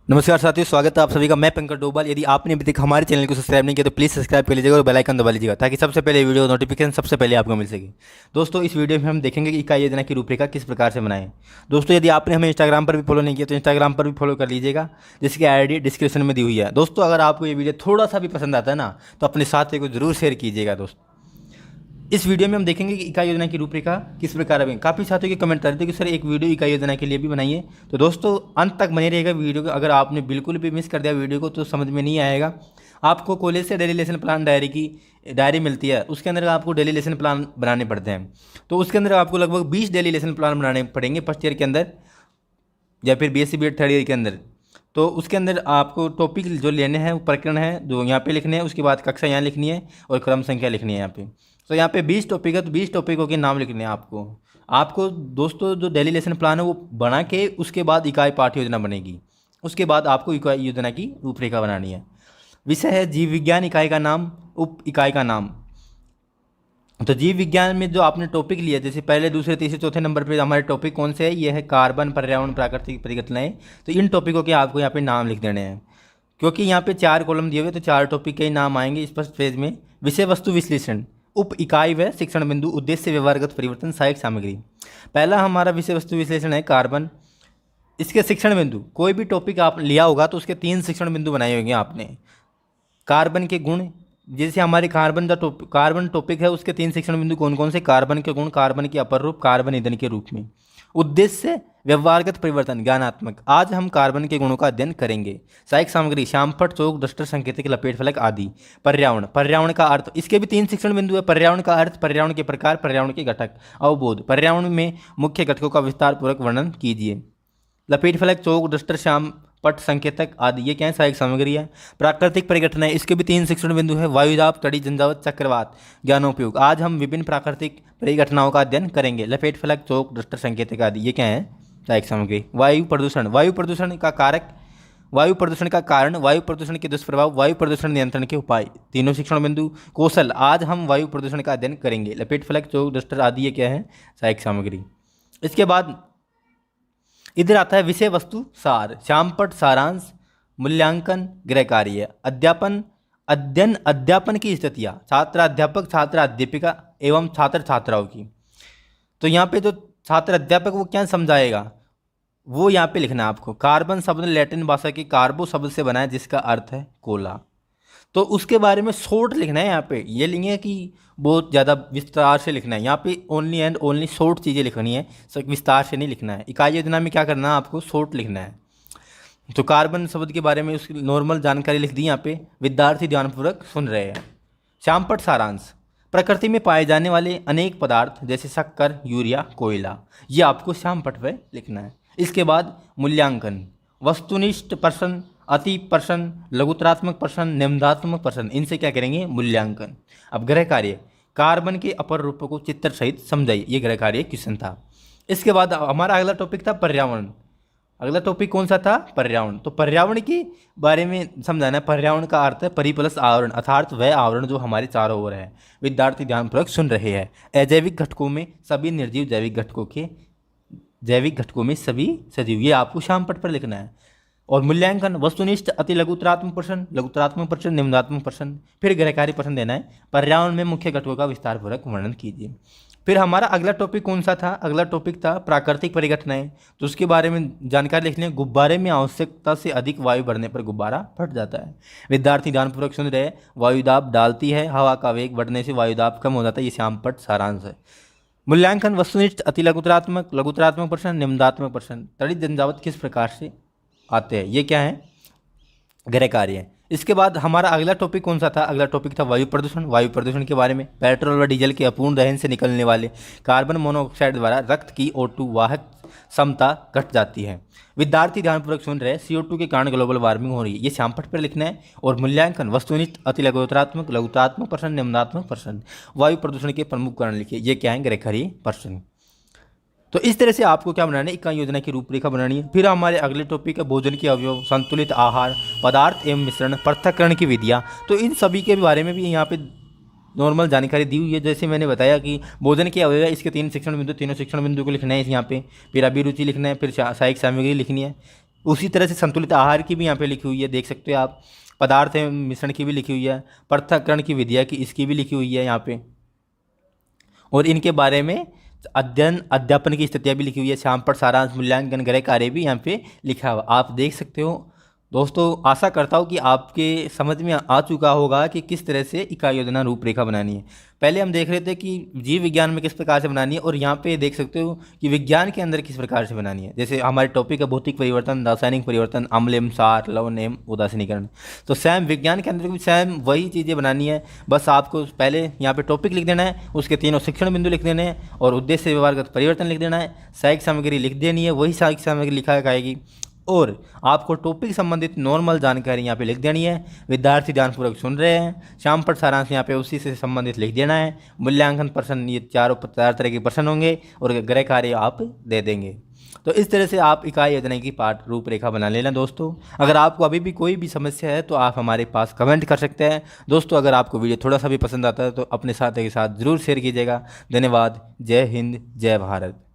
नमस्कार साथियों, स्वागत है आप सभी का। मैं पंकज डोभाल। यदि आपने अभी तक हमारे चैनल को सब्सक्राइब नहीं किया तो प्लीज़ सब्सक्राइब कर लीजिएगा और बेल आइकन दबा लीजिएगा ताकि सबसे पहले वीडियो नोटिफिकेशन सबसे पहले आपको मिल सके। दोस्तों, इस वीडियो में हम देखेंगे कि इकाई योजना की रूपरेखा किस प्रकार से बनाएं। दोस्तों, यदि आपने हमें इंस्टाग्राम पर भी फॉलो नहीं किया तो इंस्टाग्राम पर भी फॉलो कर लीजिएगा, जिसकी आईडी डिस्क्रिप्शन में दी हुई है। दोस्तों, अगर आपको ये वीडियो थोड़ा सा भी पसंद आता है ना तो अपने साथी को जरूर शेयर कीजिएगा। दोस्तों, इस वीडियो में हम देखेंगे कि इकाई योजना की रूपरेखा किस प्रकार है। काफ़ी साथियों के कमेंट कर रहे थे कि सर एक वीडियो इकाई योजना के लिए भी बनाइए। तो दोस्तों, अंत तक बने रहेगा वीडियो को। अगर आपने बिल्कुल भी मिस कर दिया वीडियो को तो समझ में नहीं आएगा। आपको कॉलेज से डेली लेसन प्लान डायरी मिलती है, उसके अंदर आपको डेली लेसन प्लान बनाने पड़ते हैं। तो उसके अंदर आपको लगभग 20 डेली लेसन प्लान बनाने पड़ेंगे फर्स्ट ईयर के अंदर या फिर बीएससी बीएड थर्ड ईयर के अंदर। तो उसके अंदर आपको टॉपिक जो लेने हैं वो प्रकरण है जो यहाँ पे लिखने हैं, उसके बाद कक्षा यहाँ लिखनी है और क्रम संख्या लिखनी है यहाँ पे। तो यहाँ पे 20 टॉपिक है, तो 20 टॉपिकों के नाम लिखने हैं आपको दोस्तों जो डेली लेसन प्लान है वो बना के उसके बाद इकाई पाठ्य योजना बनेगी। उसके बाद आपको इकाई योजना की रूपरेखा बनानी है। विषय है जीव विज्ञान, इकाई का नाम, उप इकाई का नाम। तो जीव विज्ञान में जो आपने टॉपिक लिया, जैसे पहले दूसरे तीसरे चौथे नंबर पे हमारे टॉपिक कौन से है, ये है कार्बन, पर्यावरण, प्राकृतिक परिघटनाएं। तो इन टॉपिकों के आपको यहाँ पे नाम लिख देने हैं, क्योंकि यहाँ पे 4 कॉलम दिए हुए तो 4 टॉपिक के ही नाम आएंगे इस फर्स्ट पेज में। विषय वस्तु विश्लेषण, उप इकाई व शिक्षण बिंदु, उद्देश्य व्यवहारगत परिवर्तन, सहायक सामग्री। पहला हमारा विषय वस्तु विश्लेषण है कार्बन। इसके शिक्षण बिंदु, कोई भी टॉपिक आप लिया होगा तो उसके 3 शिक्षण बिंदु बनाए होंगे आपने। कार्बन के गुण, जैसे हमारे कार्बन टॉपिक है उसके 3 शिक्षण बिंदु कौन कौन से, कार्बन के गुण, कार्बन के अपर रूप, कार्बन ईंधन के रूप में। उद्देश्य व्यवहारगत परिवर्तन, ज्ञानात्मक, आज हम कार्बन के गुणों का अध्ययन करेंगे। सहायक सामग्री, श्यामपट्ट, चौक, डस्टर, संकेतक, लपेट फलक आदि। पर्यावरण, पर्यावरण का अर्थ, इसके भी 3 शिक्षण बिंदु है। पर्यावरण का अर्थ, पर्यावरण के प्रकार, पर्यावरण के घटक। अवबोध, पर्यावरण में मुख्य घटकों का विस्तार पूर्वक वर्णन कीजिए। लपेट फलक, चौक, डस्टर, श्याम पट, संकेतक आदि, ये क्या है, सहायक सामग्री है। प्राकृतिक परिघटनाएं, इसके भी 3 शिक्षण बिंदु है। वायुदाब, तड़ी, झंझावात, चक्रवात, ज्ञानोपयोग, आज हम विभिन्न प्राकृतिक परिघटनाओं का अध्ययन करेंगे। लपेट फलक, चौक, डस्टर, संकेतक आदि, ये क्या है, सहायक सामग्री। वायु प्रदूषण, वायु प्रदूषण का कारक, वायु प्रदूषण का कारण, वायु प्रदूषण के दुष्प्रभाव, वायु प्रदूषण नियंत्रण के उपाय, तीनों शिक्षण बिंदु। कौशल, आज हम वायु प्रदूषण का अध्ययन करेंगे। लपेट फलक, चौक, डस्टर आदि, ये क्या है, सहायक सामग्री। इसके बाद इधर आता है विषय वस्तु सार, श्यामपट्ट, सारांश, मूल्यांकन, गृह कार्य, अध्यापन, अध्ययन, अध्यापन की स्थितियाँ, छात्र अध्यापक, छात्र अध्यापिका एवं छात्र छात्राओं की। तो यहाँ पे जो छात्र अध्यापक वो क्या समझाएगा वो यहाँ पे लिखना है आपको। कार्बन शब्द लैटिन भाषा के कार्बो शब्द से बना है जिसका अर्थ है कोला। तो उसके बारे में शॉर्ट लिखना है। यहाँ पे ये लिखना है कि बहुत ज़्यादा विस्तार से लिखना है। यहाँ पे ओनली एंड ओनली शॉर्ट चीज़ें लिखनी है, विस्तार से नहीं लिखना है। इकाई योजना में क्या करना है, आपको शॉर्ट लिखना है। तो कार्बन शब्द के बारे में उसकी नॉर्मल जानकारी लिख दी यहाँ पे, विद्यार्थी ध्यानपूर्वक सुन रहे हैं। श्यामपट्ट सारांश, प्रकृति में पाए जाने वाले अनेक पदार्थ जैसे शक्कर, यूरिया, कोयला, ये आपको श्यामपट्ट पे लिखना है। इसके बाद मूल्यांकन, वस्तुनिष्ठ प्रश्न, अति प्रश्न, लघुतरात्मक प्रश्न, निम्नात्मक प्रश्न, इनसे क्या करेंगे, मूल्यांकन। अब गृह कार्य, कार्बन के अपर रूपों को चित्र सहित समझाइए, ये गृह कार्य क्वेश्चन था। इसके बाद हमारा अगला टॉपिक था पर्यावरण। अगला टॉपिक कौन सा था, पर्यावरण। तो पर्यावरण के बारे में समझाना है। पर्यावरण का अर्थ है परिप्लस आवरण, अर्थात वह आवरण जो हमारे चारों ओर है। विद्यार्थी ध्यानपूर्वक सुन रहे हैं। अजैविक घटकों में सभी निर्जीव, जैविक घटकों में सभी सजीव, ये आपको श्यामपट्ट पर लिखना है। और मूल्यांकन, वस्तुनिष्ठ, अति लघुतरात्मक प्रश्न, लघुतरात्मक प्रश्न, निम्नात्मक प्रश्न, फिर गृहकार्य प्रश्न देना है। पर्यावरण में मुख्य घटकों का विस्तारपूर्वक वर्णन कीजिए। फिर हमारा अगला टॉपिक कौन सा था, अगला टॉपिक था प्राकृतिक परिघटनाएं। तो उसके बारे में जानकारी लिख लें। गुब्बारे में आवश्यकता से अधिक वायु बढ़ने पर गुब्बारा फट जाता है। विद्यार्थी ध्यानपूर्वक सुन रहे, वायुदाब डालती है, हवा का वेग बढ़ने से वायुदाब कम हो जाता है, ये श्यामपट्ट सारांश है। मूल्यांकन, वस्तुनिष्ठ, अति लघुतरात्मक, लघुतरात्मक प्रश्न, निम्नात्मक प्रश्न, तड़ित झंझावात किस प्रकार से आते हैं, ये क्या है, गृह कार्य। इसके बाद हमारा अगला टॉपिक कौन सा था, अगला टॉपिक था वायु प्रदूषण। वायु प्रदूषण के बारे में, पेट्रोल व डीजल के अपूर्ण दहन से निकलने वाले कार्बन मोनोऑक्साइड द्वारा रक्त की O2 वाहक क्षमता घट जाती है। विद्यार्थी ध्यानपूर्वक सुन रहे, CO2 के कारण ग्लोबल वार्मिंग हो रही है, ये श्यामपट्ट पर लिखना है। और मूल्यांकन, वस्तुनिष्ठ, अति लघुतरात्मक, लघुतरात्मक प्रश्न, निम्नात्मक प्रश्न, वायु प्रदूषण के प्रमुख कारण लिखिए, ये क्या है, गृह कार्य प्रश्न। तो इस तरह से आपको क्या बनाना है, इकाई योजना की रूपरेखा बनानी है। फिर हमारे अगले टॉपिक है भोजन के अवयव, संतुलित आहार, पदार्थ एवं मिश्रण, पृथक्करण की विधियाँ। तो इन सभी के बारे में भी यहाँ पे नॉर्मल जानकारी दी हुई है। जैसे मैंने बताया कि भोजन के अवयव है, इसके 3 शिक्षण बिंदु, तीनों शिक्षण बिंदु को लिखना है यहाँ पे। फिर अभिरुचि लिखना है, फिर सहायक सामग्री लिखनी है। उसी तरह से संतुलित आहार की भी यहाँ पे लिखी हुई है, देख सकते हो आप। पदार्थ एवं मिश्रण की भी लिखी हुई है। पृथक्करण की विधिया की इसकी भी लिखी हुई है यहाँ पे। और इनके बारे में अध्ययन अध्यापन की स्थितियाँ भी लिखी हुई है। शामपट सारांश मूल्यांकन गृह कार्य भी यहाँ पे लिखा हुआ आप देख सकते हो। दोस्तों आशा करता हूँ कि आपके समझ में आ चुका होगा कि किस तरह से इकाई योजना रूपरेखा बनानी है। पहले हम देख रहे थे कि जीव विज्ञान में किस प्रकार से बनानी है, और यहाँ पे देख सकते हो कि विज्ञान के अंदर किस प्रकार से बनानी है। जैसे हमारे टॉपिक है भौतिक परिवर्तन, रासायनिक परिवर्तन, अम्ल एवं क्षार, लवण एवं उदासीनीकरण। तो सेम विज्ञान के अंदर भी सेम वही चीज़ें बनानी है। बस आपको पहले यहाँ पे टॉपिक लिख देना है, उसके तीनों शिक्षण बिंदु लिख देने हैं, और उद्देश्य व्यवहारगत परिवर्तन लिख देना है। सहायक सामग्री लिख देनी है, वही सहायक सामग्री लिखा आएगी। और आपको टॉपिक संबंधित नॉर्मल जानकारी यहाँ पे लिख देनी है। विद्यार्थी ध्यानपूर्वक सुन रहे हैं। शामपट सारांश यहाँ पे उसी से संबंधित लिख देना है। मूल्यांकन प्रश्न, ये चार तरह के प्रश्न होंगे, और गृह कार्य आप दे देंगे। तो इस तरह से आप इकाई योजना की पाठ रूपरेखा बना लेना। दोस्तों अगर आपको अभी भी कोई भी समस्या है तो आप हमारे पास कमेंट कर सकते हैं। दोस्तों अगर आपको वीडियो थोड़ा सा भी पसंद आता है तो अपने साथी के साथ ज़रूर शेयर कीजिएगा। धन्यवाद। जय हिंद, जय भारत।